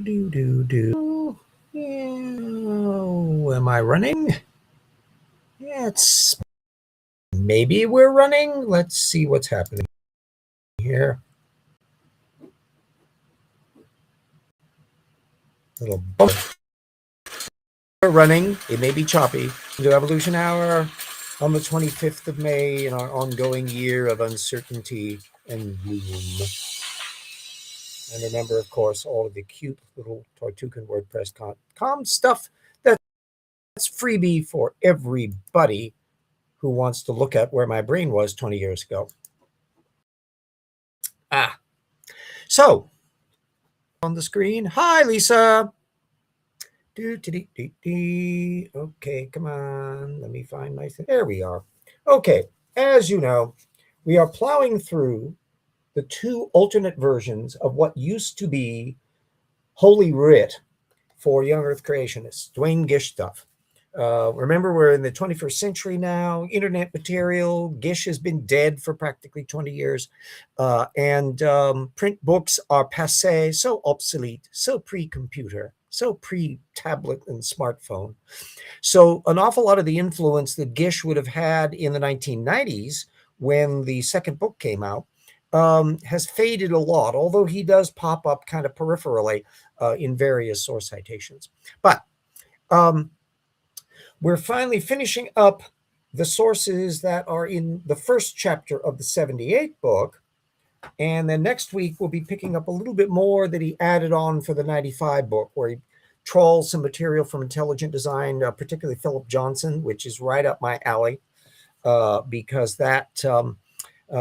Do. Yeah, am I running? Yeah, it's maybe we're running. Let's see what's happening here. Little bump. We're running. It may be choppy. To Evolution Hour on the 25th of May in our ongoing year of uncertainty and gloom. And remember, of course, all of the cute little Tortugan WordPress.com stuff that's freebie for everybody who wants to look at where my brain was 20 years ago. So on the screen, hi, Lisa. Okay, come on. Let me find my thing. There we are. Okay, as you know, we are plowing through the two alternate versions of what used to be Holy Writ for young Earth creationists, Dwayne Gish stuff. Remember, we're in the 21st century now, internet material. Gish has been dead for practically 20 years. And print books are passé, so obsolete, so pre-computer, so pre-tablet and smartphone. So an awful lot of the influence that Gish would have had in the 1990s when the second book came out has faded a lot, although he does pop up kind of peripherally in various source citations. But we're finally finishing up the sources that are in the first chapter of the 78 book. And then next week, we'll be picking up a little bit more that he added on for the 95 book, where he trawls some material from Intelligent Design, particularly Philip Johnson, which is right up my alley, because that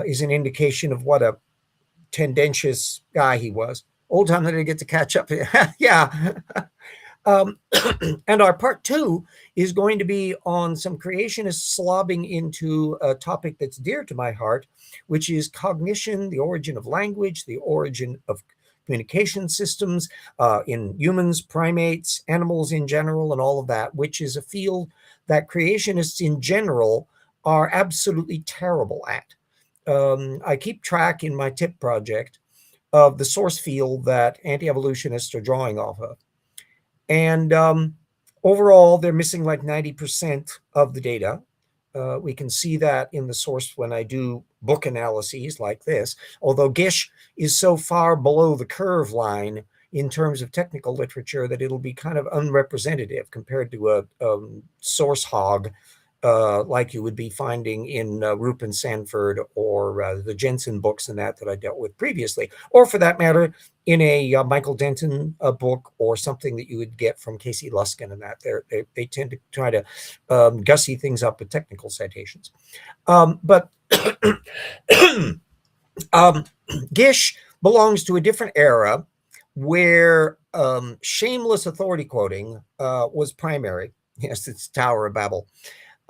is an indication of what a tendentious guy he was. Old time that I get to catch up. Yeah. And our part two is going to be on some creationists slobbing into a topic that's dear to my heart, which is cognition, the origin of language, the origin of communication systems in humans, primates, animals in general, and all of that, which is a field that creationists in general are absolutely terrible at. I keep track in my tip project of the source field that anti-evolutionists are drawing off of. And overall, they're missing like 90% of the data. We can see that in the source when I do book analyses like this, although Gish is so far below the curve line in terms of technical literature that it'll be kind of unrepresentative compared to a source hog like you would be finding in Rupin Sanford or the Jensen books and that I dealt with previously, or for that matter, in a Michael Denton book or something that you would get from Casey Luskin and that. They tend to try to gussy things up with technical citations. But Gish belongs to a different era where shameless authority quoting was primary. Yes, it's Tower of Babel.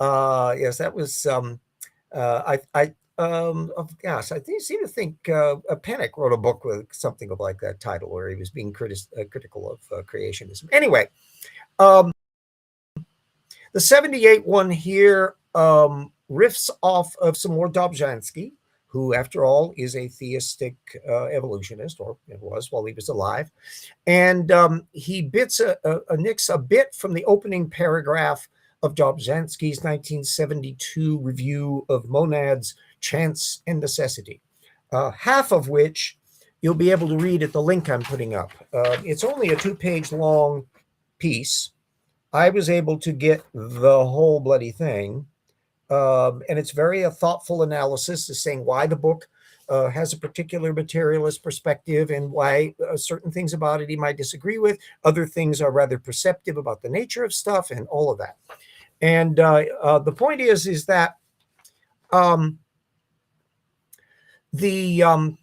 Yes, that was. Gosh, I seem to think Pennock wrote a book with something like that title, where he was being critical of creationism. Anyway, the 78 one here riffs off of some more Dobzhansky, who, after all, is a theistic evolutionist, or it was while he was alive, and he nicks a bit from the opening paragraph of Dobzhansky's 1972 review of monads, chance, and necessity, half of which you'll be able to read at the link I'm putting up. It's only a 2-page long piece. I was able to get the whole bloody thing, and it's very a thoughtful analysis of saying why the book has a particular materialist perspective and why certain things about it he might disagree with. Other things are rather perceptive about the nature of stuff and all of that. And the point is that the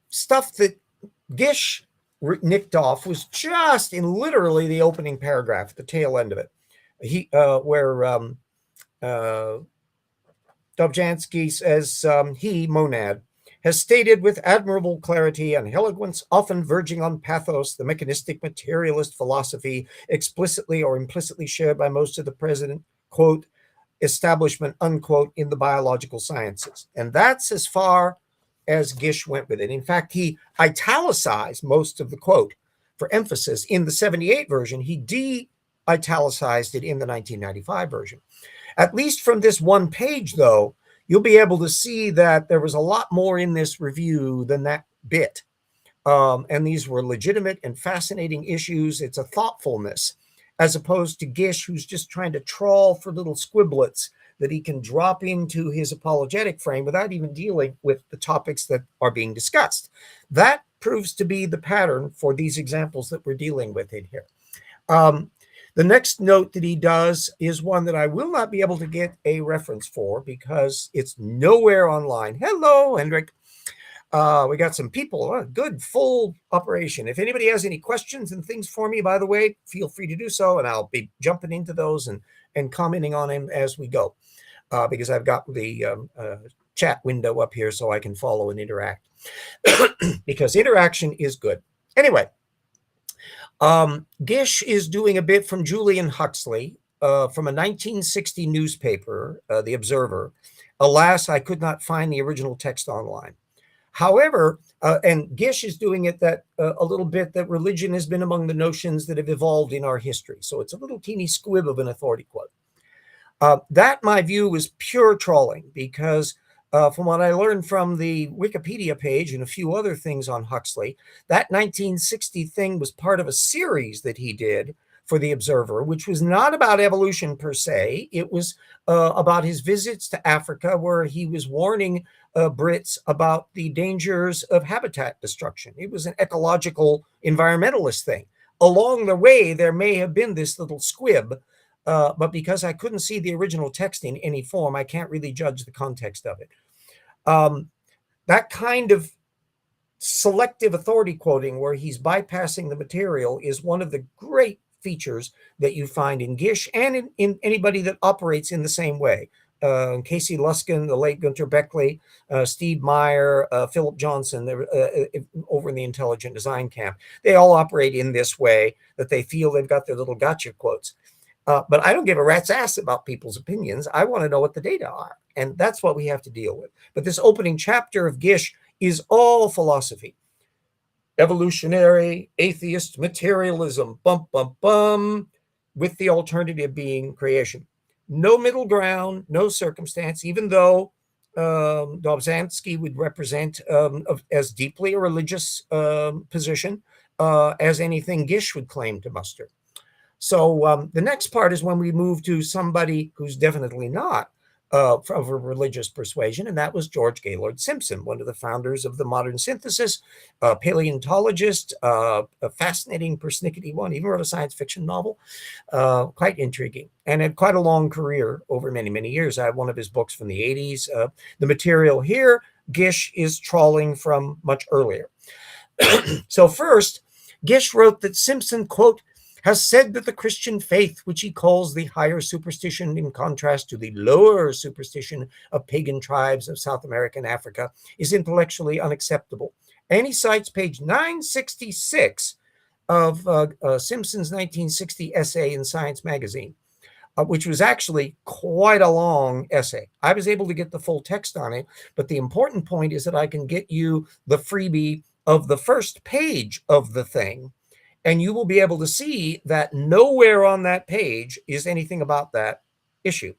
stuff that Gish nicked off was just in literally the opening paragraph, the tail end of it, where Dobzhansky says he, monad, has stated with admirable clarity and eloquence, often verging on pathos, the mechanistic materialist philosophy explicitly or implicitly shared by most of the present, quote, establishment, unquote, in the biological sciences. And that's as far as Gish went with it. In fact, he italicized most of the quote for emphasis in the 78 version. He de-italicized it in the 1995 version. At least from this one page, though, you'll be able to see that there was a lot more in this review than that bit. And these were legitimate and fascinating issues. It's a thoughtfulness, as opposed to Gish, who's just trying to trawl for little squiblets that he can drop into his apologetic frame without even dealing with the topics that are being discussed. That proves to be the pattern for these examples that we're dealing with in here. The next note that he does is one that I will not be able to get a reference for because it's nowhere online. Hello, Hendrik. We got some people. Good, full operation. If anybody has any questions and things for me, by the way, feel free to do so, and I'll be jumping into those and commenting on them as we go, because I've got the chat window up here so I can follow and interact, because interaction is good. Anyway, Gish is doing a bit from Julian Huxley from a 1960 newspaper, The Observer. Alas, I could not find the original text online. However, and Gish is doing it that a little bit that religion has been among the notions that have evolved in our history. So it's a little teeny squib of an authority quote. That, my view, was pure trolling because from what I learned from the Wikipedia page and a few other things on Huxley, that 1960 thing was part of a series that he did for The Observer, which was not about evolution per se. It was about his visits to Africa, where he was warning Brits about the dangers of habitat destruction. It was an ecological environmentalist thing. Along the way, there may have been this little squib, but because I couldn't see the original text in any form, I can't really judge the context of it. That kind of selective authority quoting where he's bypassing the material is one of the great features that you find in Gish and in anybody that operates in the same way. Casey Luskin, the late Gunter Beckley, Steve Meyer, Philip Johnson, over in the intelligent design camp, they all operate in this way, that they feel they've got their little gotcha quotes. But I don't give a rat's ass about people's opinions. I want to know what the data are. And that's what we have to deal with. But this opening chapter of Gish is all philosophy. Evolutionary, atheist, materialism, with the alternative being creation. No middle ground, no circumstance, even though Dobzhansky would represent as deeply a religious position as anything Gish would claim to muster. So the next part is when we move to somebody who's definitely not of a religious persuasion, and that was George Gaylord Simpson, one of the founders of the modern synthesis, a paleontologist, a fascinating persnickety one, even wrote a science fiction novel, quite intriguing, and had quite a long career over many, many years. I have one of his books from the 80s. The material here, Gish is trawling from much earlier. So first, Gish wrote that Simpson, quote, has said that the Christian faith, which he calls the higher superstition in contrast to the lower superstition of pagan tribes of South America and Africa, is intellectually unacceptable. And he cites page 966 of Simpson's 1960 essay in Science magazine, which was actually quite a long essay. I was able to get the full text on it, but the important point is that I can get you the freebie of the first page of the thing, and you will be able to see that nowhere on that page is anything about that issue.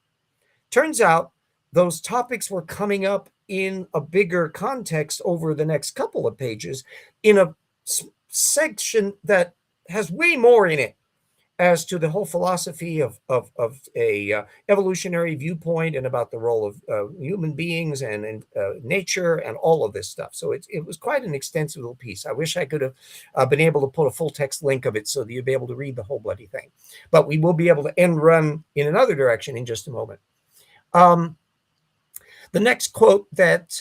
Turns out those topics were coming up in a bigger context over the next couple of pages in a section that has way more in it as to the whole philosophy of a evolutionary viewpoint and about the role of human beings and nature and all of this stuff. So it was quite an extensive little piece. I wish I could have been able to put a full text link of it so that you'd be able to read the whole bloody thing. But we will be able to end run in another direction in just a moment. The next quote that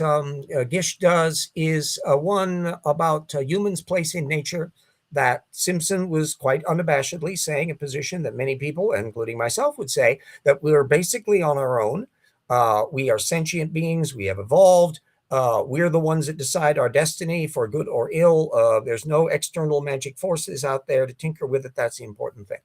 Gish does is one about humans' place in nature, that Simpson was quite unabashedly saying a position that many people, including myself, would say, that we're basically on our own. We are sentient beings. We have evolved. We're the ones that decide our destiny for good or ill. There's no external magic forces out there to tinker with it. That's the important thing.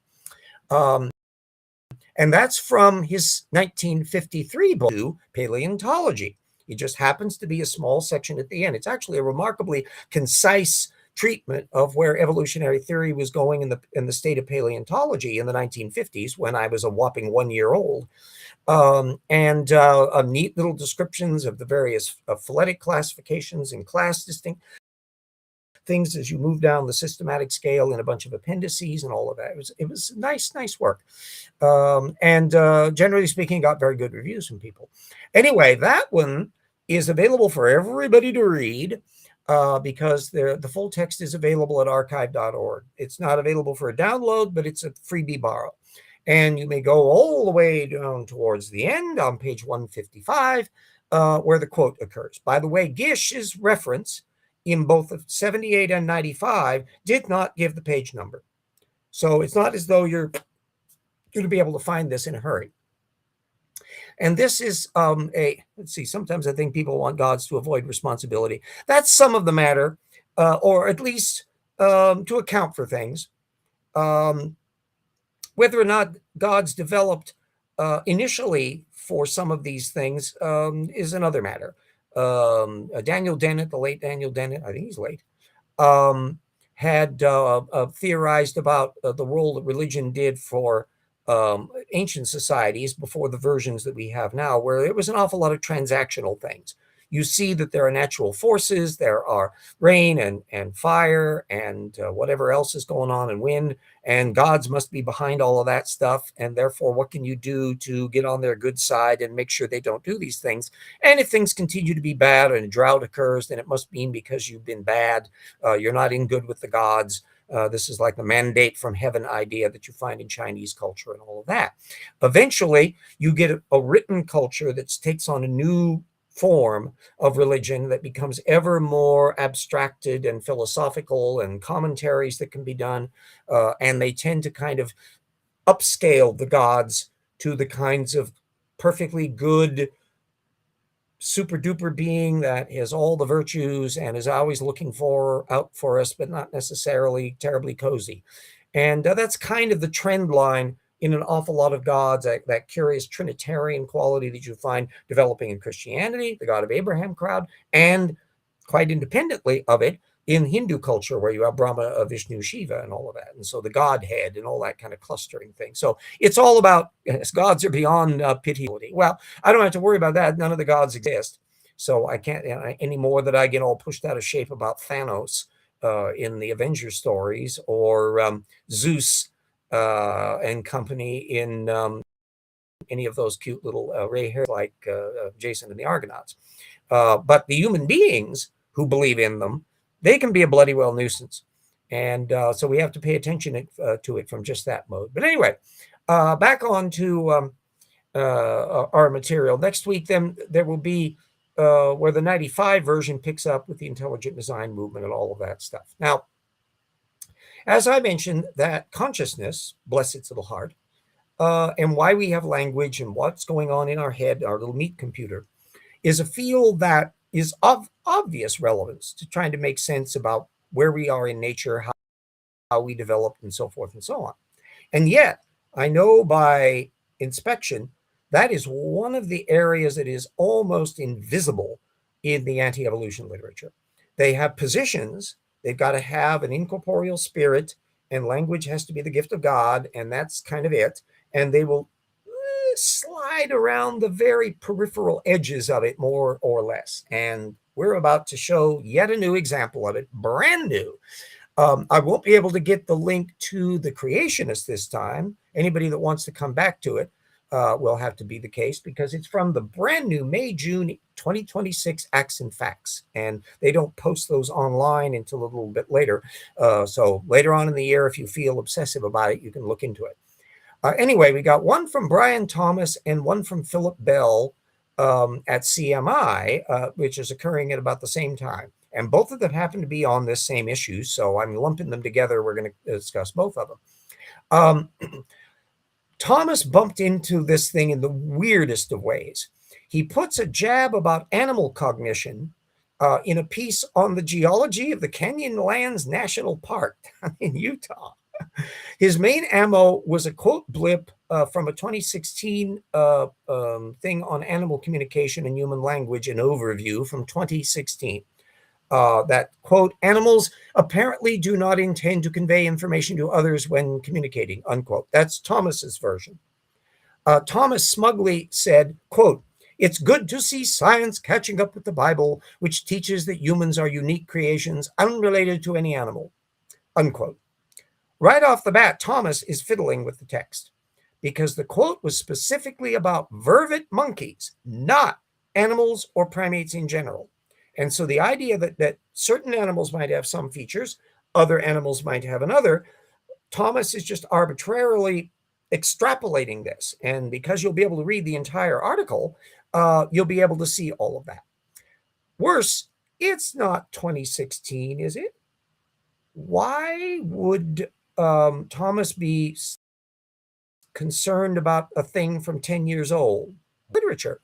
And that's from his 1953 book, Paleontology. It just happens to be a small section at the end. It's actually a remarkably concise treatment of where evolutionary theory was going in the state of paleontology in the 1950s, when I was a whopping 1 year old. And neat little descriptions of the various phyletic classifications and class distinct things as you move down the systematic scale, in a bunch of appendices and all of that. It was nice work. And generally speaking, got very good reviews from people. Anyway, that one is available for everybody to read, because the full text is available at archive.org. It's not available for a download, but it's a freebie borrow. And you may go all the way down towards the end on page 155, where the quote occurs. By the way, Gish's reference in both 78 and 95 did not give the page number. So it's not as though you're going to be able to find this in a hurry. And this is let's see, sometimes I think people want gods to avoid responsibility. That's some of the matter, or at least to account for things. Whether or not gods developed initially for some of these things is another matter. Daniel Dennett, the late Daniel Dennett, I think he's late, had theorized about the role that religion did for ancient societies before the versions that we have now, where it was an awful lot of transactional things. You see that there are natural forces, there are rain and fire and whatever else is going on, and wind, and gods must be behind all of that stuff. And therefore, what can you do to get on their good side and make sure they don't do these things? And if things continue to be bad and a drought occurs, then it must mean because you've been bad, you're not in good with the gods. This is like the mandate from heaven idea that you find in Chinese culture and all of that. Eventually, you get a written culture that takes on a new form of religion that becomes ever more abstracted and philosophical, and commentaries that can be done. And they tend to kind of upscale the gods to the kinds of perfectly good, super duper being that has all the virtues and is always looking out for us, but not necessarily terribly cozy. And that's kind of the trend line in an awful lot of gods, that curious Trinitarian quality that you find developing in Christianity, the God of Abraham crowd, and quite independently of it, in Hindu culture, where you have Brahma, Vishnu, Shiva, and all of that. And so the Godhead and all that kind of clustering thing. So it's all about, yes, gods are beyond pitiability. Well, I don't have to worry about that. None of the gods exist. So I can't, any more that I get all pushed out of shape about Thanos in the Avengers stories, or Zeus and company in any of those cute little gray hairs like Jason and the Argonauts. But the human beings who believe in them, they can be a bloody well nuisance. And so we have to pay attention to it from just that mode. But anyway, back on to our material. Next week, then, there will be where the 95 version picks up with the intelligent design movement and all of that stuff. Now, as I mentioned, that consciousness, bless its little heart, and why we have language and what's going on in our head, our little meat computer, is a field that is of obvious relevance to trying to make sense about where we are in nature, how we developed, and so forth and so on. And yet, I know by inspection, that is one of the areas that is almost invisible in the anti-evolution literature. They have positions. They've got to have an incorporeal spirit, and language has to be the gift of God, and that's kind of it. And they will slide around the very peripheral edges of it, more or less. And we're about to show yet a new example of it, brand new. I won't be able to get the link to the creationist this time. Anybody that wants to come back to it will have to be the case, because it's from the brand new May-June 2026 Acts and Facts. And they don't post those online until a little bit later. So later on in the year, if you feel obsessive about it, you can look into it. Anyway, we got one from Brian Thomas and one from Philip Bell at CMI, which is occurring at about the same time. And both of them happen to be on this same issue, so I'm lumping them together. We're going to discuss both of them. Thomas bumped into this thing in the weirdest of ways. He puts a jab about animal cognition in a piece on the geology of the Canyonlands National Park in Utah. His main ammo was a quote blip from a 2016 thing on animal communication and human language, an overview from 2016. That quote, animals apparently do not intend to convey information to others when communicating, unquote. That's Thomas's version. Thomas smugly said, quote, it's good to see science catching up with the Bible, which teaches that humans are unique creations unrelated to any animal, unquote. Right off the bat, Thomas is fiddling with the text because the quote was specifically about vervet monkeys, not animals or primates in general. And so the idea that certain animals might have some features, other animals might have another, Thomas is just arbitrarily extrapolating this. And because you'll be able to read the entire article, you'll be able to see all of that. Worse, it's not 2016, is it? Why would Thomas be concerned about a thing from 10 years old? Literature.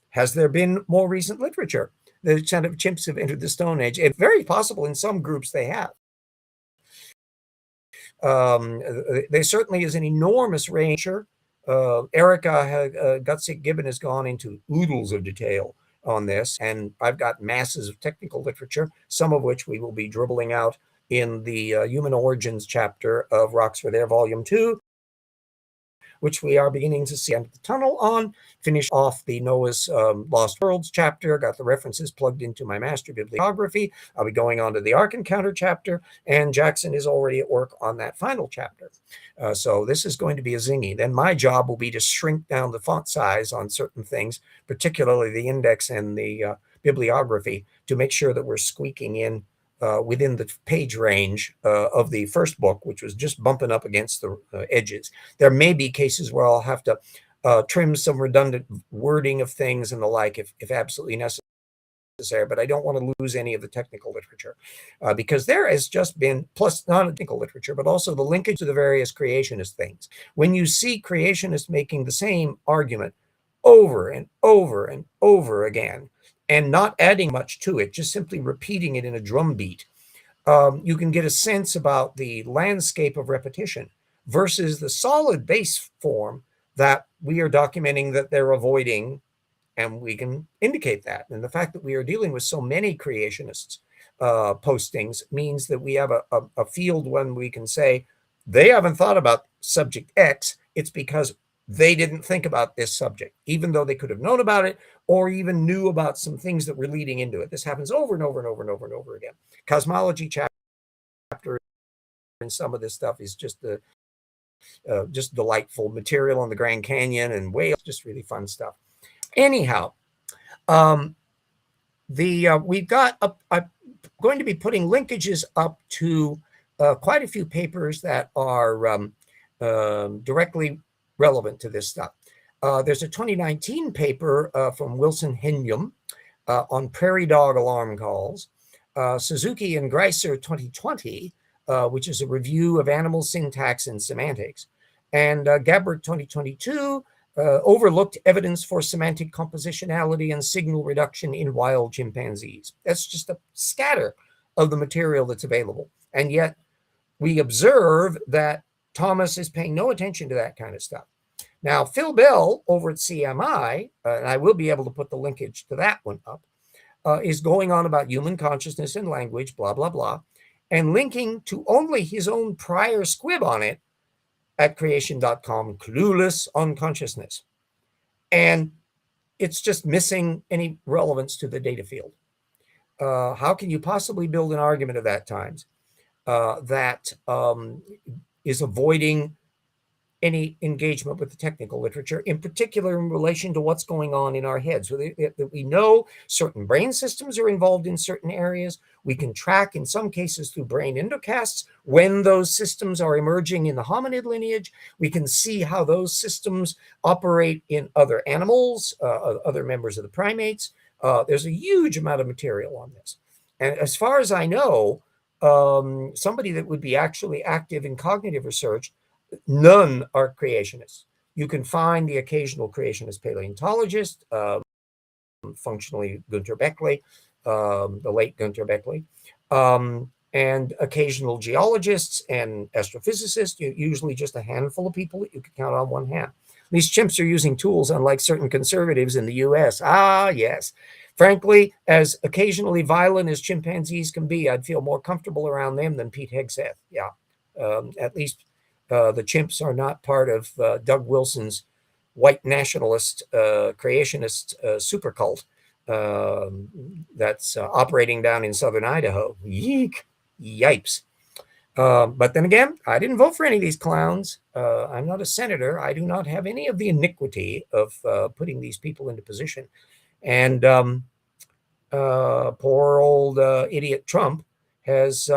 Has there been more recent literature? The kind of chimps have entered the Stone Age. It's very possible in some groups they have. There certainly is an enormous range. Erica Gutsick Gibbon has gone into oodles of detail on this, and I've got masses of technical literature, some of which we will be dribbling out in the Human Origins chapter of Rocks for Their Volume 2, which we are beginning to see end of the tunnel on. Finish off the Noah's Lost Worlds chapter, got the references plugged into my master bibliography. I'll be going on to the Ark Encounter chapter, and Jackson is already at work on that final chapter. So this is going to be a zingy. Then my job will be to shrink down the font size on certain things, particularly the index and the bibliography, to make sure that we're squeaking in within the page range of the first book, which was just bumping up against the edges. There may be cases where I'll have to trim some redundant wording of things and the like if absolutely necessary, but I don't want to lose any of the technical literature because there has just been, plus not technical literature, but also the linkage to the various creationist things. When you see creationists making the same argument over and over and over again, and not adding much to it, just simply repeating it in a drum beat, you can get a sense about the landscape of repetition versus the solid base form that we are documenting that they're avoiding, and we can indicate that. And the fact that we are dealing with so many creationists postings means that we have a field when we can say, they haven't thought about subject X, it's because they didn't think about this subject, even though they could have known about it or even knew about some things that were leading into it. This happens over and over and over and over and over again. Cosmology chapter and some of this stuff is just just delightful material on the Grand Canyon and whales, just really fun stuff. Anyhow, we've got I'm going to be putting linkages up to quite a few papers that are directly relevant to this stuff. There's a 2019 paper from Wilson Henyum on prairie dog alarm calls. Suzuki and Greiser 2020, which is a review of animal syntax and semantics. And Gabbert 2022, overlooked evidence for semantic compositionality and signal reduction in wild chimpanzees. That's just a scatter of the material that's available. And yet we observe that Thomas is paying no attention to that kind of stuff. Now, Phil Bell over at CMI, and I will be able to put the linkage to that one up, is going on about human consciousness and language, blah, blah, blah, and linking to only his own prior squib on it at creation.com, clueless on consciousness. And it's just missing any relevance to the data field. How can you possibly build an argument of that times that is avoiding any engagement with the technical literature, in particular in relation to what's going on in our heads? That we know certain brain systems are involved in certain areas. We can track, in some cases, through brain endocasts, when those systems are emerging in the hominid lineage. We can see how those systems operate in other animals, other members of the primates. There's a huge amount of material on this. And as far as I know, somebody that would be actually active in cognitive research, none are creationists. You can find the occasional creationist paleontologist, functionally Gunter Beckley, the late Gunter Beckley. and occasional geologists and astrophysicists, usually just a handful of people that you can count on one hand. These chimps are using tools unlike certain conservatives in the US. Ah, yes. Frankly, as occasionally violent as chimpanzees can be, I'd feel more comfortable around them than Pete Hegseth. Yeah. At least the chimps are not part of Doug Wilson's white nationalist creationist super cult that's operating down in southern Idaho. Yeek. Yipes. But then again, I didn't vote for any of these clowns. I'm not a senator. I do not have any of the iniquity of putting these people into position. And poor old idiot Trump has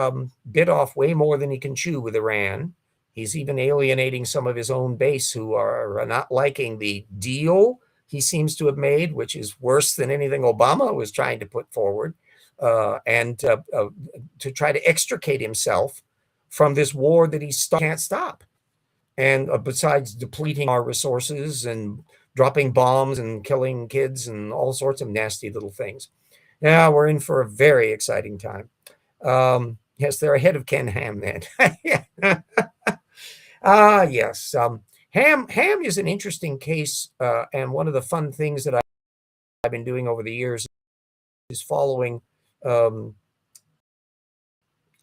bit off way more than he can chew with Iran. He's even alienating some of his own base who are not liking the deal he seems to have made, which is worse than anything Obama was trying to put forward, and to try to extricate himself from this war that he can't stop. And besides depleting our resources and dropping bombs and killing kids and all sorts of nasty little things. Yeah, we're in for a very exciting time. Yes, they're ahead of Ken Ham then. Yes. Ham is an interesting case, and one of the fun things that I've been doing over the years is following to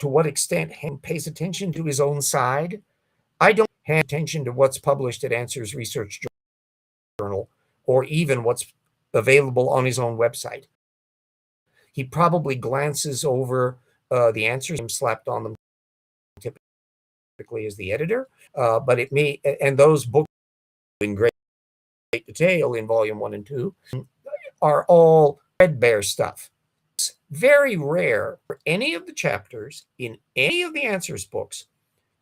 what extent Ham pays attention to his own side. I don't pay attention to what's published at Answers Research Journal or even what's available on his own website. He probably glances over the answers slapped on them typically as the editor, but it may, and those books in great detail in volume 1 and 2 are all threadbare stuff. It's very rare for any of the chapters in any of the answers books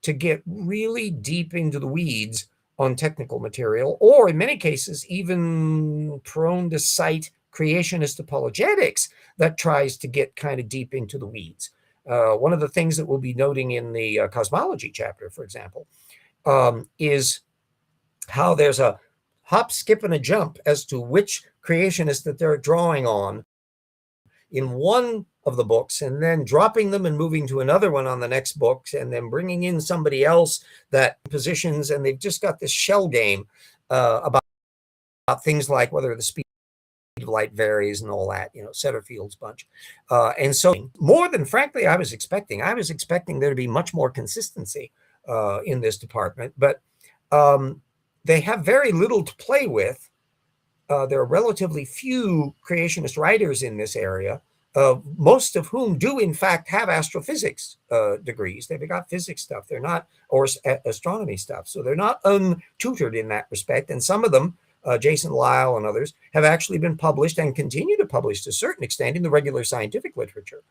to get really deep into the weeds on technical material, or in many cases, even prone to cite creationist apologetics that tries to get kind of deep into the weeds. One of the things that we'll be noting in the cosmology chapter, for example, is how there's a hop, skip, and a jump as to which creationist that they're drawing on in one of the books, and then dropping them and moving to another one on the next books, and then bringing in somebody else that positions, and they've just got this shell game about things like whether the speed of light varies and all that, Setterfield's bunch. And so more than, frankly, I was expecting there to be much more consistency in this department, but they have very little to play with. There are relatively few creationist writers in this area, most of whom do, in fact, have astrophysics degrees. They've got physics stuff. They're not, or astronomy stuff. So they're not untutored in that respect. And some of them, Jason Lyle and others, have actually been published and continue to publish to a certain extent in the regular scientific literature.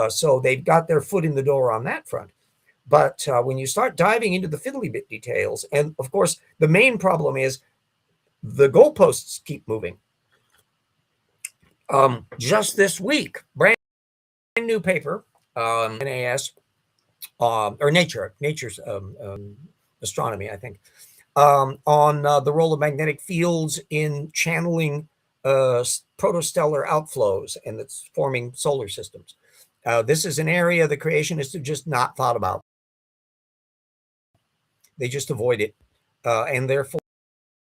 So they've got their foot in the door on that front. But when you start diving into the fiddly bit details, and of course, the main problem is the goalposts keep moving. Just this week, brand new paper, NAS, or Nature's Astronomy, I think, on the role of magnetic fields in channeling protostellar outflows and that's forming solar systems. This is an area the creationists have just not thought about. They just avoid it, and therefore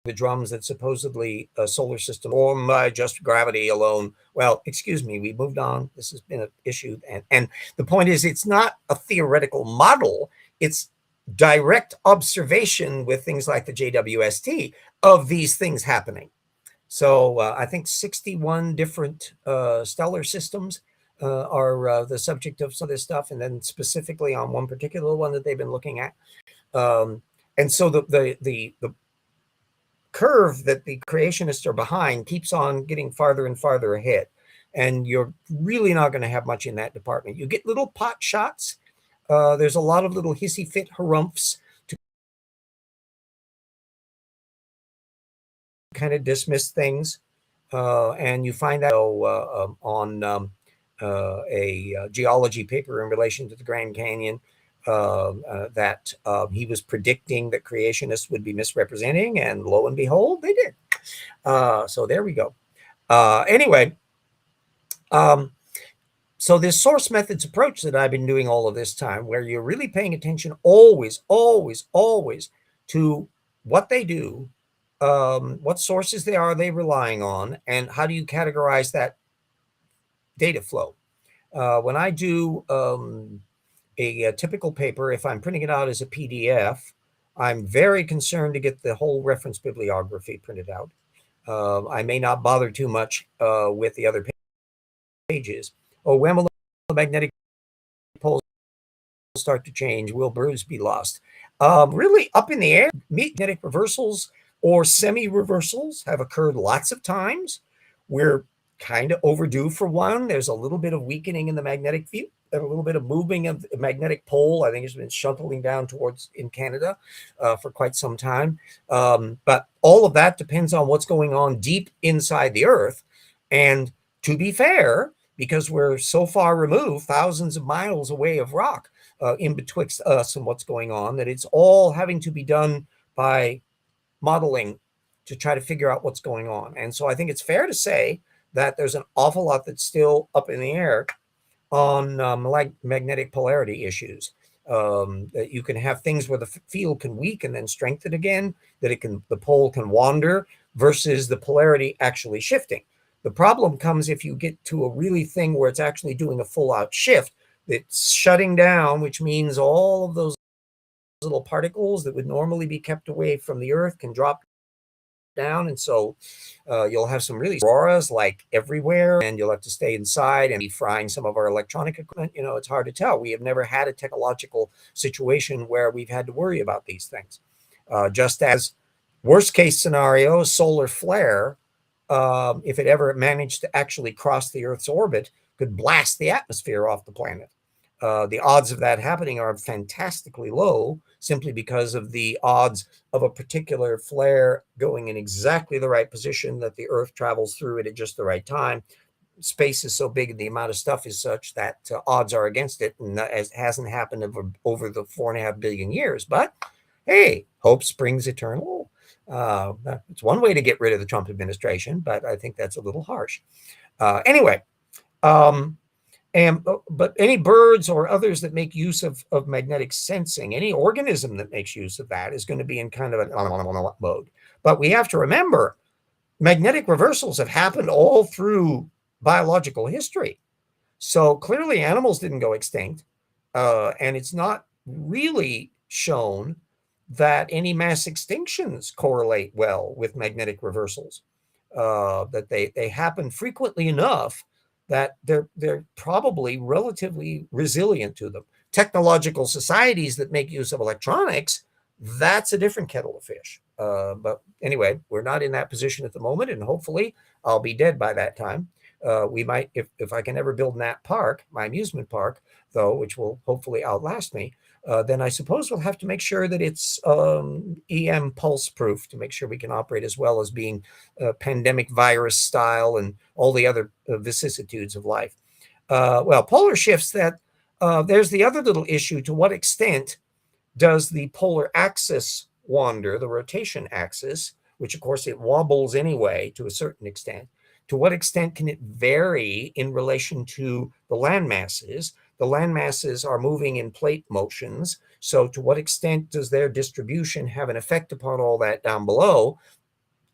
the drums that supposedly a solar system formed by just gravity alone. Well, excuse me, we moved on. This has been an issue. And the point is, it's not a theoretical model. It's direct observation with things like the JWST of these things happening. So I think 61 different stellar systems are the subject of some of this stuff. And then specifically on one particular one that they've been looking at. And so the curve that the creationists are behind keeps on getting farther and farther ahead. And you're really not going to have much in that department. You get little pot shots. There's a lot of little hissy fit harumphs to kind of dismiss things. And you find that on a geology paper in relation to the Grand Canyon. That he was predicting that creationists would be misrepresenting, and lo and behold, they did. So there we go. Anyway, So this source methods approach that I've been doing all of this time, where you're really paying attention always, always, always to what they do, what sources they relying on, and how do you categorize that data flow. When I do a typical paper, if I'm printing it out as a PDF, I'm very concerned to get the whole reference bibliography printed out. I may not bother too much with the other pages. Oh, when will the magnetic poles start to change? Will Bruce be lost? Really up in the air. Magnetic reversals or semi-reversals have occurred lots of times. We're kind of overdue for one. There's a little bit of weakening in the magnetic field, a little bit of moving of the magnetic pole. I think it's been shuttling down towards in Canada for quite some time. But all of that depends on what's going on deep inside the Earth. And to be fair, because we're so far removed, thousands of miles away of rock in betwixt us and what's going on, that it's all having to be done by modeling to try to figure out what's going on. And so I think it's fair to say that there's an awful lot that's still up in the air on like magnetic polarity issues. That you can have things where the field can weaken and then strengthen again, that the pole can wander versus the polarity actually shifting. The problem comes if you get to a really thing where it's actually doing a full out shift. It's shutting down, which means all of those little particles that would normally be kept away from the Earth can drop down. And so you'll have some really auroras like everywhere, and you'll have to stay inside and be frying some of our electronic equipment. You know, it's hard to tell. We have never had a technological situation where we've had to worry about these things. Just as worst case scenario, solar flare, if it ever managed to actually cross the Earth's orbit, could blast the atmosphere off the planet. The odds of that happening are fantastically low, simply because of the odds of a particular flare going in exactly the right position that the Earth travels through it at just the right time. Space is so big and the amount of stuff is such that odds are against it, and it hasn't happened over the 4.5 billion years. But hey, hope springs eternal. It's one way to get rid of the Trump administration, but I think that's a little harsh. Anyway, but any birds or others that make use of magnetic sensing, any organism that makes use of that is going to be in kind of a mode. But we have to remember, magnetic reversals have happened all through biological history. So clearly animals didn't go extinct. And it's not really shown that any mass extinctions correlate well with magnetic reversals. That they happen frequently enough that they're probably relatively resilient to them. Technological societies that make use of electronics, that's a different kettle of fish. But anyway, we're not in that position at the moment, and hopefully I'll be dead by that time. We might, if I can ever build Nat Park, my amusement park, though, which will hopefully outlast me, then I suppose we'll have to make sure that it's EM pulse proof to make sure we can operate as well as being pandemic virus style and all the other vicissitudes of life. Well, polar shifts, that there's the other little issue. To what extent does the polar axis wander, the rotation axis, which of course it wobbles anyway to a certain extent? To what extent can it vary in relation to the land masses? The land masses are moving in plate motions. So to what extent does their distribution have an effect upon all that down below?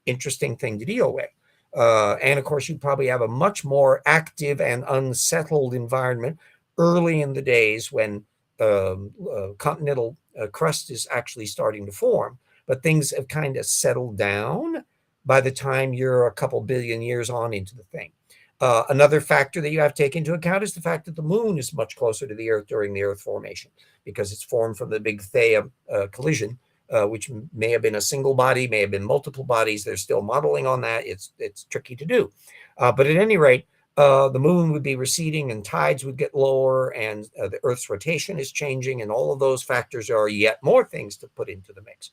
Interesting thing to deal with. And of course, you probably have a much more active and unsettled environment early in the days when continental crust is actually starting to form. But things have kind of settled down by the time you're a couple billion years on into the thing. Another factor that you have to take into account is the fact that the moon is much closer to the Earth during the Earth formation, because it's formed from the Big Theia collision, which may have been a single body, may have been multiple bodies. They're still modeling on that. It's tricky to do. But at any rate, the moon would be receding and tides would get lower, and the Earth's rotation is changing, and all of those factors are yet more things to put into the mix.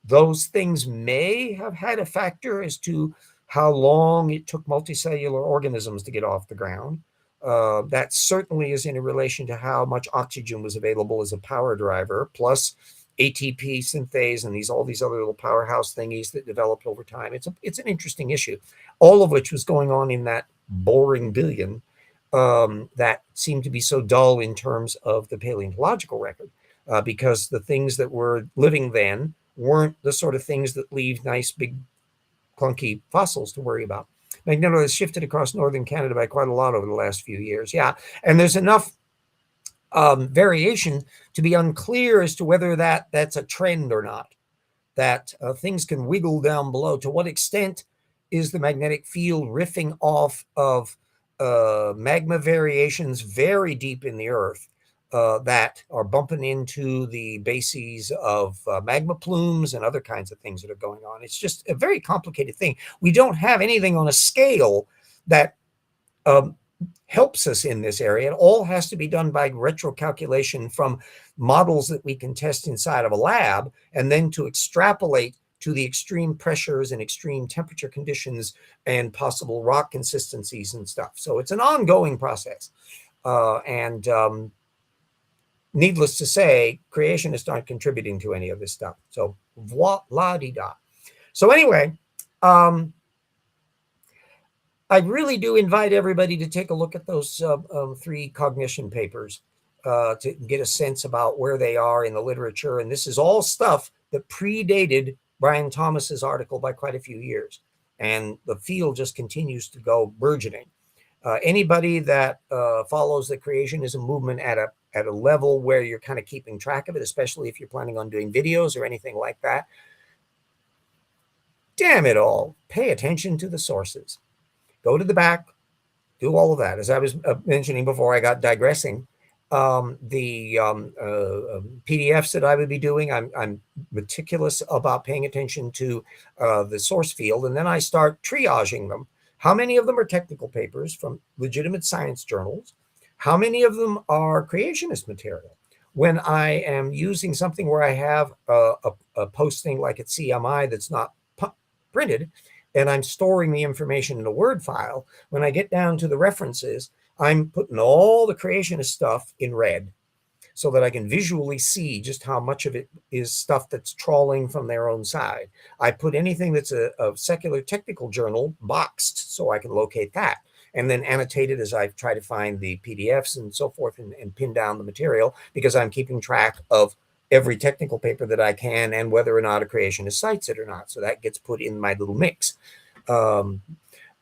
Those things may have had a factor as to how long it took multicellular organisms to get off the ground. That certainly is in relation to how much oxygen was available as a power driver, plus ATP synthase and all these other little powerhouse thingies that developed over time. It's an interesting issue, all of which was going on in that boring billion. that seem to be so dull in terms of the paleontological record, because the things that were living then weren't the sort of things that leave nice, big, clunky fossils to worry about. Magneto has shifted across northern Canada by quite a lot over the last few years. Yeah, and there's enough variation to be unclear as to whether that's a trend or not, that things can wiggle down below. To what extent is the magnetic field riffing off of magma variations very deep in the earth that are bumping into the bases of magma plumes and other kinds of things that are going on? It's just a very complicated thing. We don't have anything on a scale that helps us in this area. It all has to be done by retrocalculation from models that we can test inside of a lab, and then to extrapolate to the extreme pressures and extreme temperature conditions and possible rock consistencies and stuff. So it's an ongoing process. And needless to say, creationists aren't contributing to any of this stuff. So voila-di-da. So anyway, I really do invite everybody to take a look at those 3 cognition papers to get a sense about where they are in the literature. And this is all stuff that predated Brian Thomas's article by quite a few years. And the field just continues to go burgeoning. Anybody that follows the creationism movement at a level where you're kind of keeping track of it, especially if you're planning on doing videos or anything like that, damn it all, pay attention to the sources. Go to the back, do all of that. As I was mentioning before I got digressing, the PDFs that I would be doing, I'm meticulous about paying attention to the source field, and then I start triaging them. How many of them are technical papers from legitimate science journals? How many of them are creationist material? When I am using something where I have a posting like at CMI that's not printed, and I'm storing the information in a Word file, when I get down to the references, I'm putting all the creationist stuff in red so that I can visually see just how much of it is stuff that's trawling from their own side. I put anything that's a secular technical journal boxed so I can locate that, and then annotate it as I try to find the PDFs and so forth, and pin down the material, because I'm keeping track of every technical paper that I can and whether or not a creationist cites it or not. So that gets put in my little mix.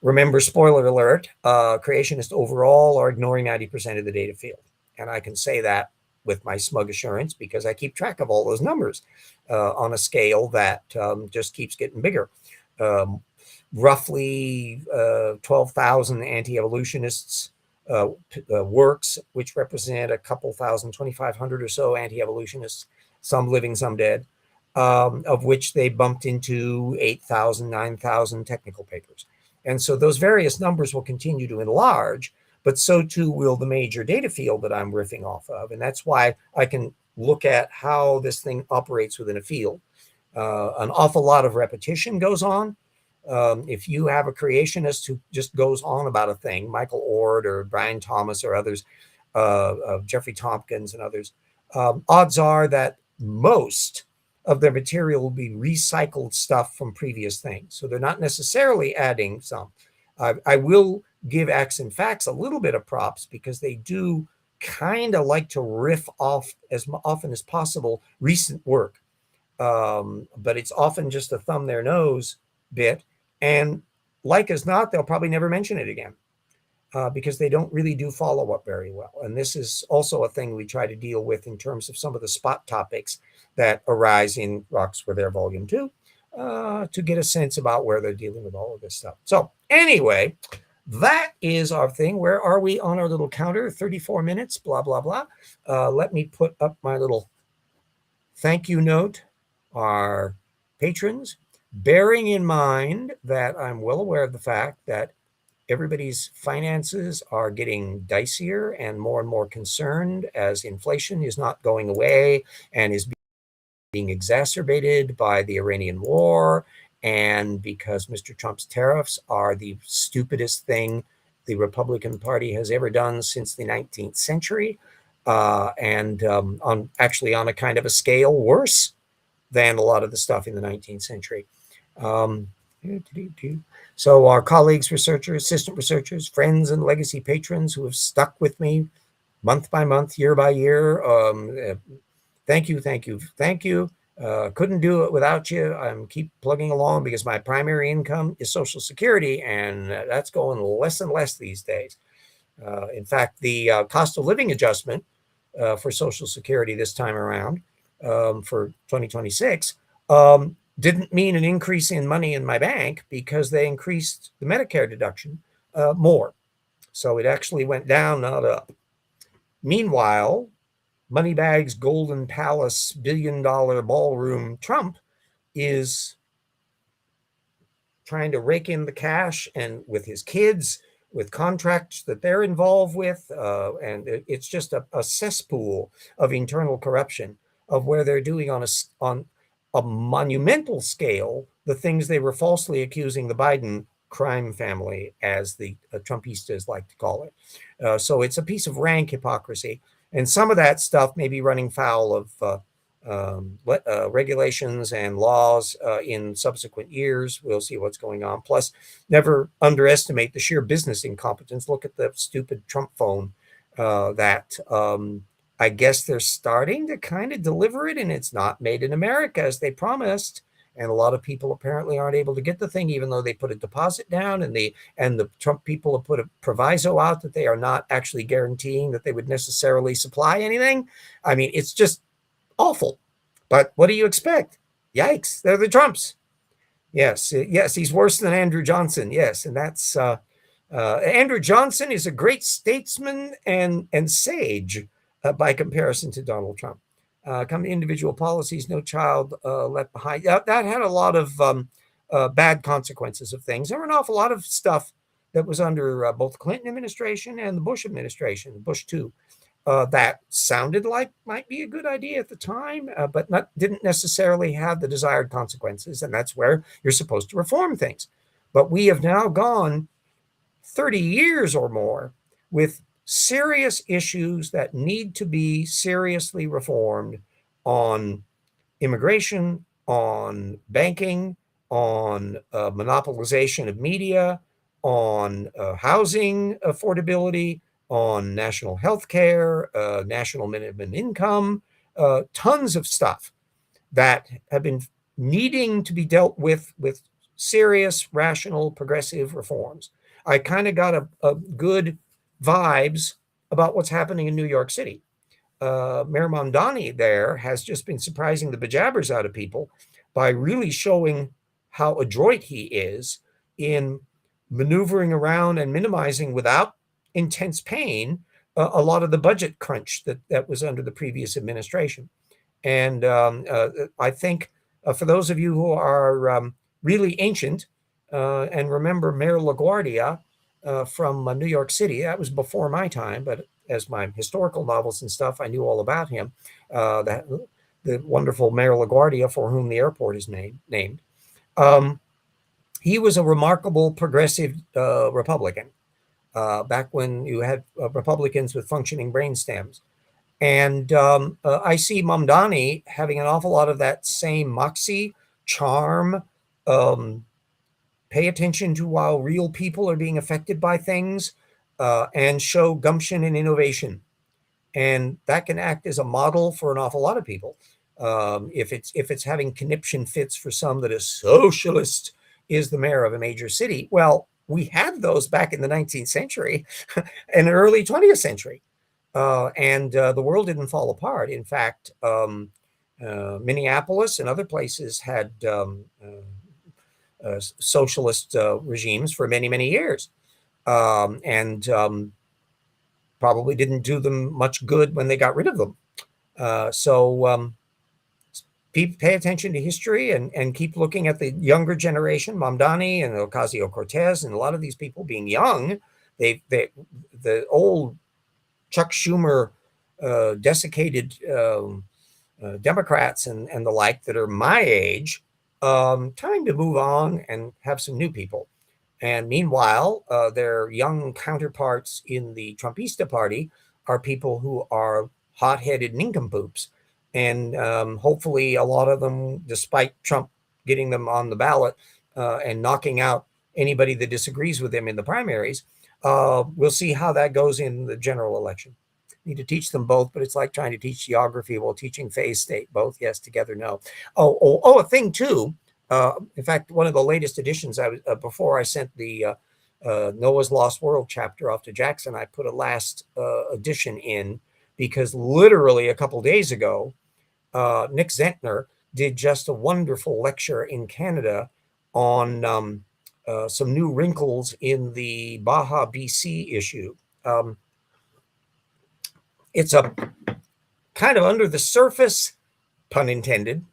Remember, spoiler alert, creationists overall are ignoring 90% of the data field. And I can say that with my smug assurance because I keep track of all those numbers on a scale that just keeps getting bigger. Roughly 12,000 anti-evolutionists works, which represent a couple thousand, 2,500 or so anti-evolutionists, some living, some dead, of which they bumped into 8,000, 9,000 technical papers. And so those various numbers will continue to enlarge, but so too will the major data field that I'm riffing off of. And that's why I can look at how this thing operates within a field. An awful lot of repetition goes on. If you have a creationist who just goes on about a thing, Michael Ord or Brian Thomas or others, Jeffrey Tompkins and others, odds are that most of their material will be recycled stuff from previous things. So they're not necessarily adding some. I will give Acts and Facts a little bit of props because they do kind of like to riff off as often as possible recent work. But it's often just a thumb their nose bit. And like as not, they'll probably never mention it again because they don't really do follow up very well. And this is also a thing we try to deal with in terms of some of the spot topics that arise in Rocks Were There Volume 2 to get a sense about where they're dealing with all of this stuff. So anyway, that is our thing. Where are we on our little counter? 34 minutes, blah, blah, blah. Let me put up my little thank you note. Our patrons, bearing in mind that I'm well aware of the fact that everybody's finances are getting dicier and more concerned as inflation is not going away and is being exacerbated by the Iranian war, and because Mr. Trump's tariffs are the stupidest thing the Republican Party has ever done since the 19th century, and on a kind of a scale worse than a lot of the stuff in the 19th century. So our colleagues, researchers, assistant researchers, friends, and legacy patrons who have stuck with me month by month, year by year. Thank you, thank you, thank you. Couldn't do it without you. I'm keep plugging along because my primary income is Social Security, and that's going less and less these days. In fact, the cost of living adjustment for Social Security this time around for 2026 didn't mean an increase in money in my bank because they increased the Medicare deduction more. So it actually went down, not up. Meanwhile, Moneybags Golden Palace $1 billion ballroom Trump is trying to rake in the cash, and with his kids, with contracts that they're involved with, and it's just a cesspool of internal corruption of where they're doing on a monumental scale the things they were falsely accusing the Biden crime family, as the Trumpistas like to call it. So it's a piece of rank hypocrisy, and some of that stuff may be running foul of regulations and laws in subsequent years. We'll see what's going on. Plus, never underestimate the sheer business incompetence. Look at the stupid Trump phone that I guess they're starting to kind of deliver it, and it's not made in America as they promised. And a lot of people apparently aren't able to get the thing, even though they put a deposit down, and the Trump people have put a proviso out that they are not actually guaranteeing that they would necessarily supply anything. I mean, it's just awful. But what do you expect? Yikes, they're the Trumps. Yes, yes, he's worse than Andrew Johnson. Yes, and that's Andrew Johnson is a great statesman and sage by comparison to Donald Trump. Come to individual policies, no child left behind. That had a lot of bad consequences of things. There were an awful lot of stuff that was under both the Clinton administration and the Bush administration, Bush 2, that sounded like might be a good idea at the time, but didn't necessarily have the desired consequences. And that's where you're supposed to reform things. But we have now gone 30 years or more with serious issues that need to be seriously reformed on immigration, on banking, on monopolization of media, on housing affordability, on national health care, national minimum income, tons of stuff that have been needing to be dealt with serious, rational, progressive reforms. I kind of got a good vibes about what's happening in New York City. Mayor Mamdani there has just been surprising the bejabbers out of people by really showing how adroit he is in maneuvering around and minimizing without intense pain a lot of the budget crunch that was under the previous administration. And I think for those of you who are really ancient and remember Mayor LaGuardia from New York City, that was before my time, but as my historical novels and stuff, I knew all about him. The wonderful Mayor LaGuardia, for whom the airport is named. He was a remarkable progressive Republican back when you had Republicans with functioning brain stems. And I see Mamdani having an awful lot of that same moxie, charm, pay attention to how real people are being affected by things, and show gumption and innovation. And that can act as a model for an awful lot of people. If it's having conniption fits for some that a socialist is the mayor of a major city, well, we had those back in the 19th century and the early 20th century. And the world didn't fall apart. In fact, Minneapolis and other places had socialist regimes for many, many years, and probably didn't do them much good when they got rid of them. So pay attention to history and keep looking at the younger generation, Mamdani and Ocasio-Cortez, and a lot of these people being young. The old Chuck Schumer desiccated Democrats and the like that are my age, time to move on and have some new people. And meanwhile, their young counterparts in the Trumpista party are people who are hot-headed nincompoops. And hopefully a lot of them, despite Trump getting them on the ballot, and knocking out anybody that disagrees with him in the primaries. We'll see how that goes in the general election. Need to teach them both, but it's like trying to teach geography while teaching phase state. Both, yes, together, no. A thing too. In fact, one of the latest editions, before I sent the Noah's Lost World chapter off to Jackson, I put a last edition in because literally a couple days ago, Nick Zentner did just a wonderful lecture in Canada on some new wrinkles in the Baja BC issue. It's a kind of under the surface, pun intended,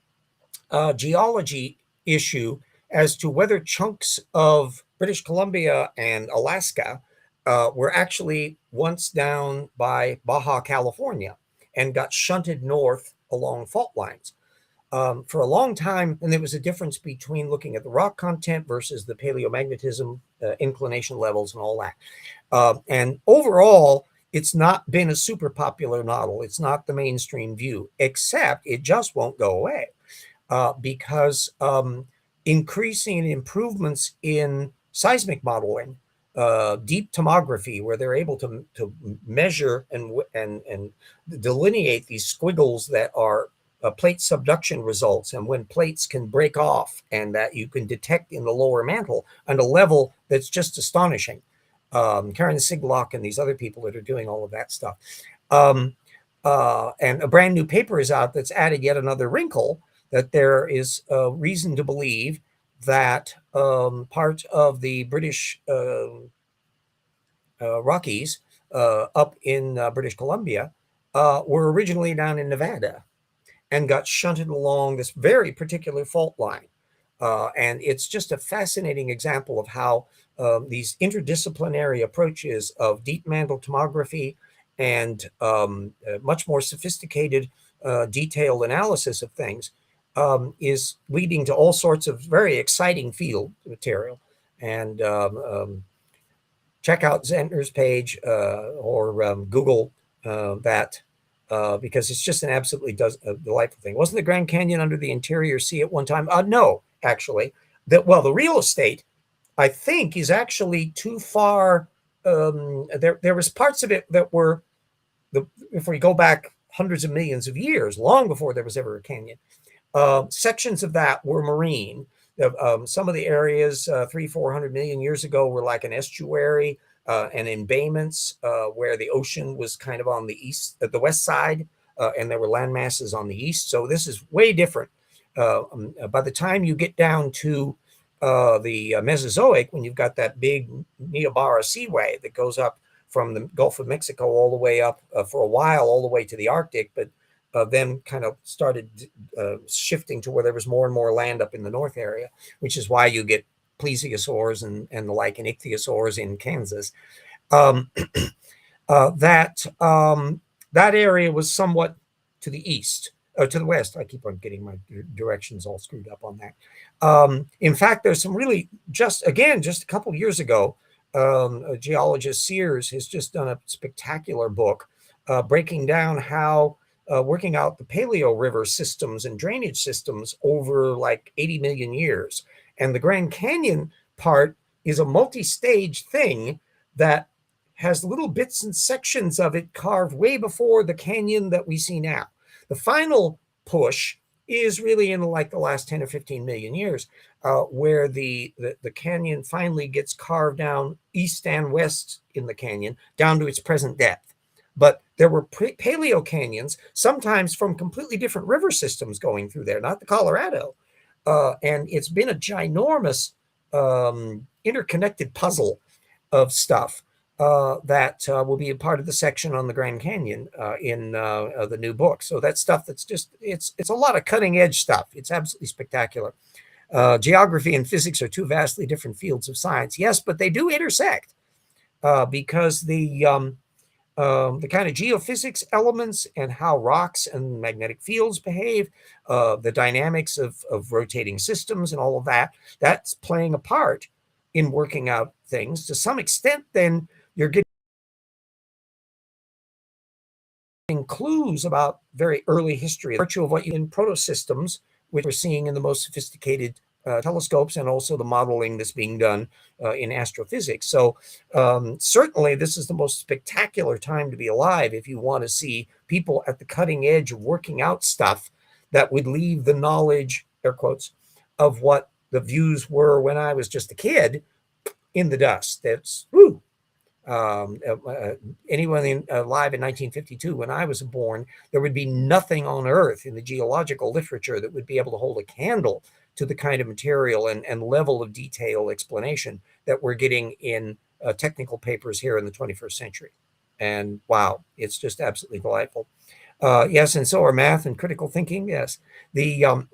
geology issue as to whether chunks of British Columbia and Alaska were actually once down by Baja California and got shunted north along fault lines. For a long time, and there was a difference between looking at the rock content versus the paleomagnetism, inclination levels, and all that. And overall, it's not been a super popular model. It's not the mainstream view, except it just won't go away because increasing improvements in seismic modeling, deep tomography, where they're able to measure and delineate these squiggles that are plate subduction results, and when plates can break off, and that you can detect in the lower mantle on a level that's just astonishing. Karen Siglock and these other people that are doing all of that stuff. And a brand new paper is out that's added yet another wrinkle, that there is reason to believe that part of the British Rockies up in British Columbia were originally down in Nevada and got shunted along this very particular fault line. And it's just a fascinating example of how these interdisciplinary approaches of deep mantle tomography and much more sophisticated detailed analysis of things is leading to all sorts of very exciting field material. And check out Zentner's page or Google that because it's just an absolutely delightful thing. Wasn't the Grand Canyon under the interior sea at one time? No, actually. The real estate, I think, is actually too far. There was parts of it that were, if we go back hundreds of millions of years, long before there was ever a canyon, sections of that were marine. Some of the areas 300-400 million years ago were like an estuary and embayments where the ocean was kind of on the the west side, and there were land masses on the east. So this is way different. By the time you get down to the Mesozoic, when you've got that big Niobrara Seaway that goes up from the Gulf of Mexico all the way up for a while, all the way to the Arctic, but then kind of started shifting to where there was more and more land up in the north area, which is why you get plesiosaurs and the like, and ichthyosaurs in Kansas. That area was somewhat to the east, to the west. I keep on getting my directions all screwed up on that. In fact, there's some really just a couple of years ago, geologist Sears has just done a spectacular book breaking down how working out the paleo river systems and drainage systems over like 80 million years. And the Grand Canyon part is a multi-stage thing that has little bits and sections of it carved way before the canyon that we see now. The final push is really in like the last 10 or 15 million years, where the canyon finally gets carved down east and west in the canyon down to its present depth. But there were paleo canyons, sometimes from completely different river systems going through there, not the Colorado. And it's been a ginormous interconnected puzzle of stuff that will be a part of the section on the Grand Canyon in the new book. So that stuff that's just, it's a lot of cutting edge stuff. It's absolutely spectacular. Geography and physics are two vastly different fields of science. Yes, but they do intersect because the kind of geophysics elements and how rocks and magnetic fields behave, the dynamics of rotating systems and all of that, that's playing a part in working out things. To some extent, then you're getting clues about very early history, virtue of what you in protosystems, which we're seeing in the most sophisticated telescopes and also the modeling that's being done in astrophysics. So certainly this is the most spectacular time to be alive if you want to see people at the cutting edge of working out stuff that would leave the knowledge, air quotes, of what the views were when I was just a kid in the dust. That's woo. Anyone alive in 1952, when I was born, there would be nothing on Earth in the geological literature that would be able to hold a candle to the kind of material and level of detail explanation that we're getting in technical papers here in the 21st century. And wow, it's just absolutely delightful. Yes, and so are math and critical thinking. Yes, the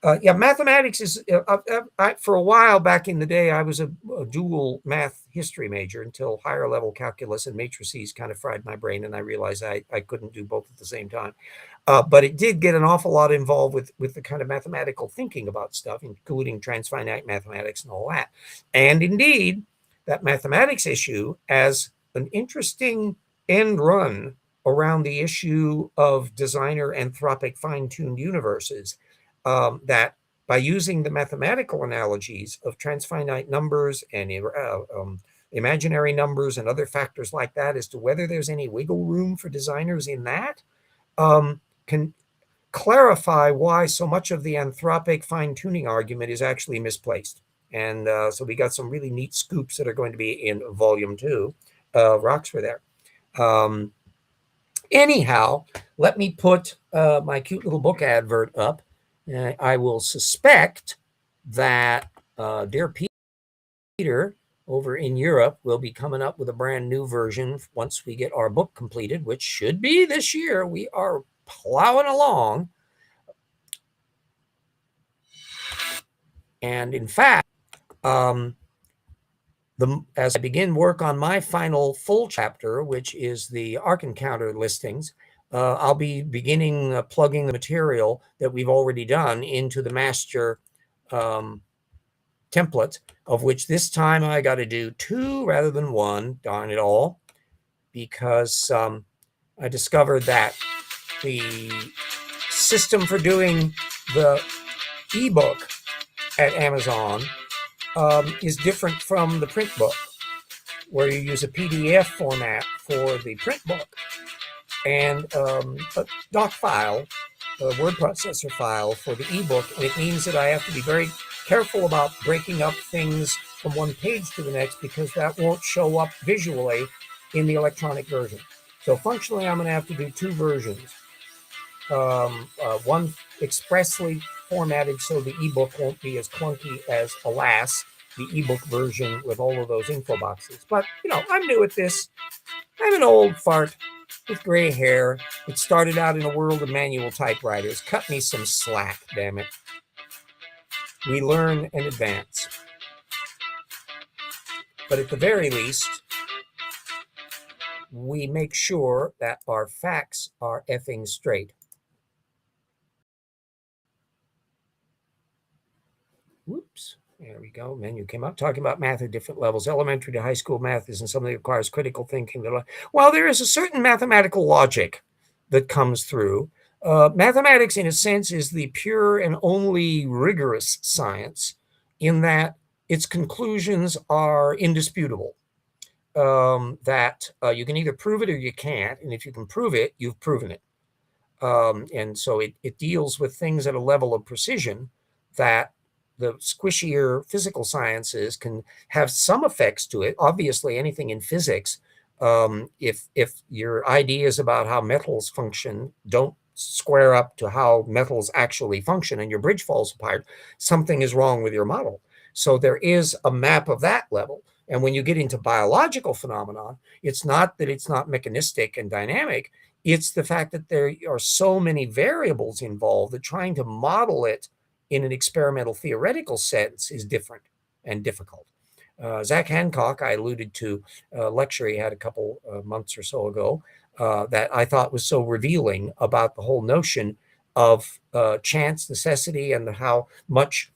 mathematics is for a while back in the day, I was a dual math history major until higher level calculus and matrices kind of fried my brain, and I realized I couldn't do both at the same time. But it did get an awful lot involved with the kind of mathematical thinking about stuff, including transfinite mathematics and all that. And indeed, that mathematics issue as an interesting end run around the issue of designer anthropic fine-tuned universes, that by using the mathematical analogies of transfinite numbers and imaginary numbers and other factors like that as to whether there's any wiggle room for designers in that, can clarify why so much of the anthropic fine-tuning argument is actually misplaced. And so we got some really neat scoops that are going to be in volume 2. Rocks were there. Anyhow, let me put my cute little book advert up. I will suspect that dear Peter over in Europe will be coming up with a brand new version once we get our book completed, which should be this year. We are plowing along. And in fact, as I begin work on my final full chapter, which is the Arc Encounter listings, I'll be beginning plugging the material that we've already done into the master template, of which this time I got to do 2 rather than 1, darn it all, because I discovered that the system for doing the ebook at Amazon is different from the print book, where you use a PDF format for the print book and a doc file, a word processor file for the ebook. And it means that I have to be very careful about breaking up things from one page to the next, because that won't show up visually in the electronic version. So functionally, I'm going to have to do 2 versions. One expressly formatted so the ebook won't be as clunky as, alas, the ebook version with all of those info boxes. But, I'm new at this. I'm an old fart with gray hair. It started out in a world of manual typewriters. Cut me some slack, damn it. We learn and advance. But at the very least, we make sure that our facts are effing straight. Whoops. There we go. Menu came up talking about math at different levels. Elementary to high school math isn't something that requires critical thinking. Well, there is a certain mathematical logic that comes through. Mathematics, in a sense, is the pure and only rigorous science, in that its conclusions are indisputable. That you can either prove it or you can't. And if you can prove it, you've proven it. And so it deals with things at a level of precision that the squishier physical sciences can have some effects to it. Obviously, anything in physics, if your ideas about how metals function don't square up to how metals actually function and your bridge falls apart, something is wrong with your model. So there is a map of that level. And when you get into biological phenomena, it's not that it's not mechanistic and dynamic. It's the fact that there are so many variables involved that trying to model it in an experimental theoretical sense is different and difficult. Zach Hancock, I alluded to a lecture he had a couple months or so ago that I thought was so revealing about the whole notion of chance, necessity, and how much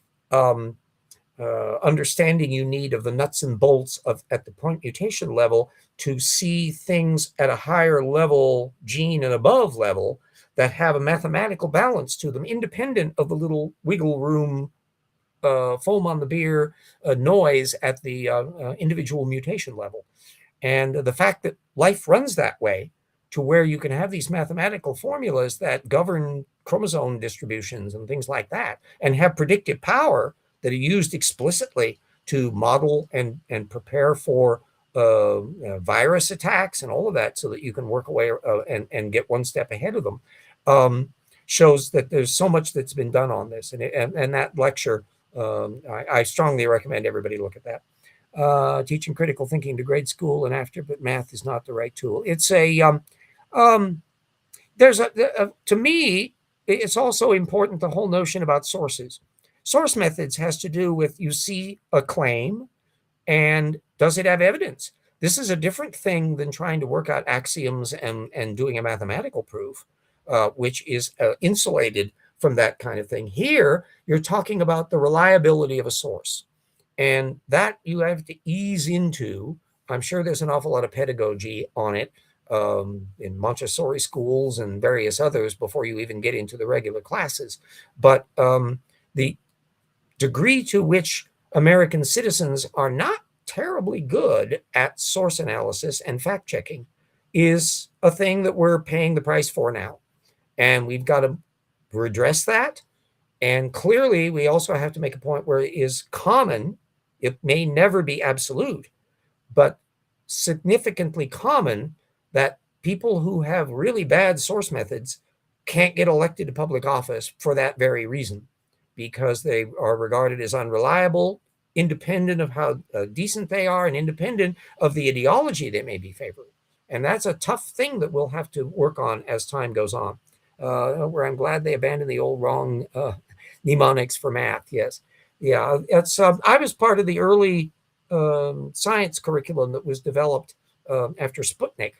understanding you need of the nuts and bolts at the point mutation level to see things at a higher level gene and above level that have a mathematical balance to them, independent of the little wiggle room foam on the beer noise at the individual mutation level. And the fact that life runs that way, to where you can have these mathematical formulas that govern chromosome distributions and things like that, and have predictive power that are used explicitly to model and prepare for virus attacks and all of that, so that you can work away and get one step ahead of them, shows that there's so much that's been done on this. And that lecture, I strongly recommend everybody look at that. Teaching critical thinking to grade school and after, but math is not the right tool. It's there's to me, it's also important, the whole notion about sources. Source methods has to do with, you see a claim, and does it have evidence? This is a different thing than trying to work out axioms and doing a mathematical proof, which is insulated from that kind of thing. Here, you're talking about the reliability of a source. And that you have to ease into. I'm sure there's an awful lot of pedagogy on it in Montessori schools and various others before you even get into the regular classes. But the degree to which American citizens are not terribly good at source analysis and fact checking is a thing that we're paying the price for now. And we've got to redress that. And clearly, we also have to make a point where it is common. It may never be absolute, but significantly common, that people who have really bad source methods can't get elected to public office for that very reason, because they are regarded as unreliable, independent of how decent they are, and independent of the ideology they may be favoring. And that's a tough thing that we'll have to work on as time goes on. Where I'm glad they abandoned the old wrong mnemonics for math. Yes. Yeah, it's. I was part of the early science curriculum that was developed after Sputnik.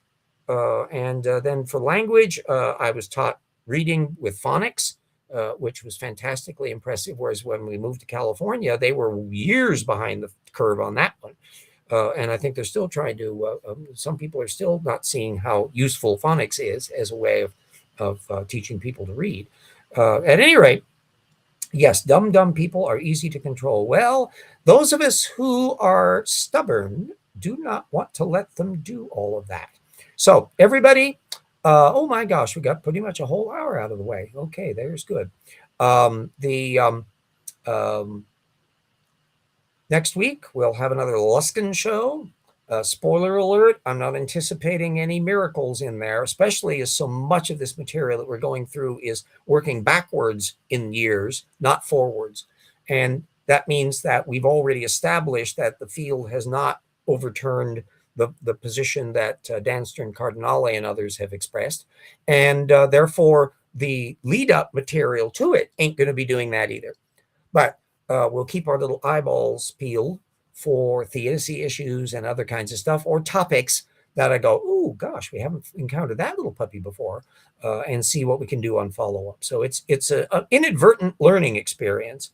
And then for language, I was taught reading with phonics, which was fantastically impressive. Whereas when we moved to California, they were years behind the curve on that one. And I think they're still trying to, some people are still not seeing how useful phonics is as a way of teaching people to read. At any rate, yes, dumb people are easy to control. Well, those of us who are stubborn do not want to let them do all of that. So everybody, oh my gosh, we got pretty much a whole hour out of the way. Okay, there's good. Next week, we'll have another Luskin show. Spoiler alert, I'm not anticipating any miracles in there, especially as so much of this material that we're going through is working backwards in years, not forwards. And that means that we've already established that the field has not overturned the position that Dan Stern Cardinale and others have expressed. And therefore, the lead-up material to it ain't going to be doing that either. But we'll keep our little eyeballs peeled for theodicy issues and other kinds of stuff, or topics that I go, oh gosh, we haven't encountered that little puppy before, and see what we can do on follow-up. So it's an inadvertent learning experience.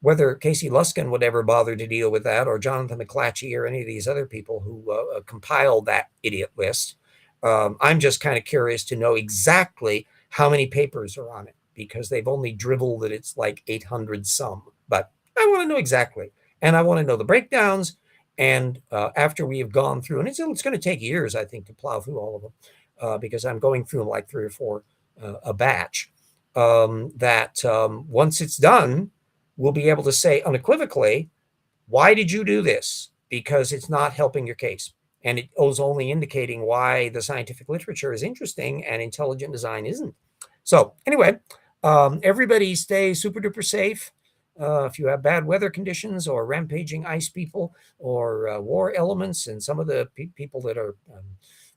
Whether Casey Luskin would ever bother to deal with that, or Jonathan McClatchy, or any of these other people who compiled that idiot list, I'm just kind of curious to know exactly how many papers are on it, because they've only dribbled that it's like 800 some. But I want to know exactly. And I want to know the breakdowns. And after we have gone through, and it's going to take years, I think, to plow through all of them, because I'm going through like 3 or 4 a batch, once it's done, we'll be able to say unequivocally, why did you do this? Because it's not helping your case. And it is only indicating why the scientific literature is interesting and intelligent design isn't. So anyway, everybody stay super duper safe. If you have bad weather conditions, or rampaging ice people, or war elements, and some of the people that are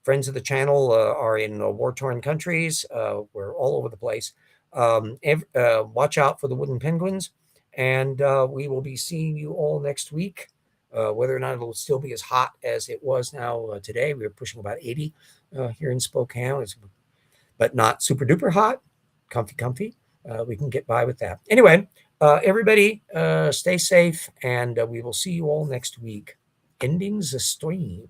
friends of the channel are in war-torn countries, we're all over the place. Watch out for the wooden penguins, and we will be seeing you all next week. Whether or not it'll still be as hot as it was now today. We're pushing about 80 here in Spokane, but not super duper hot. Comfy. We can get by with that. Anyway, everybody stay safe, and we will see you all next week. Ending the stream.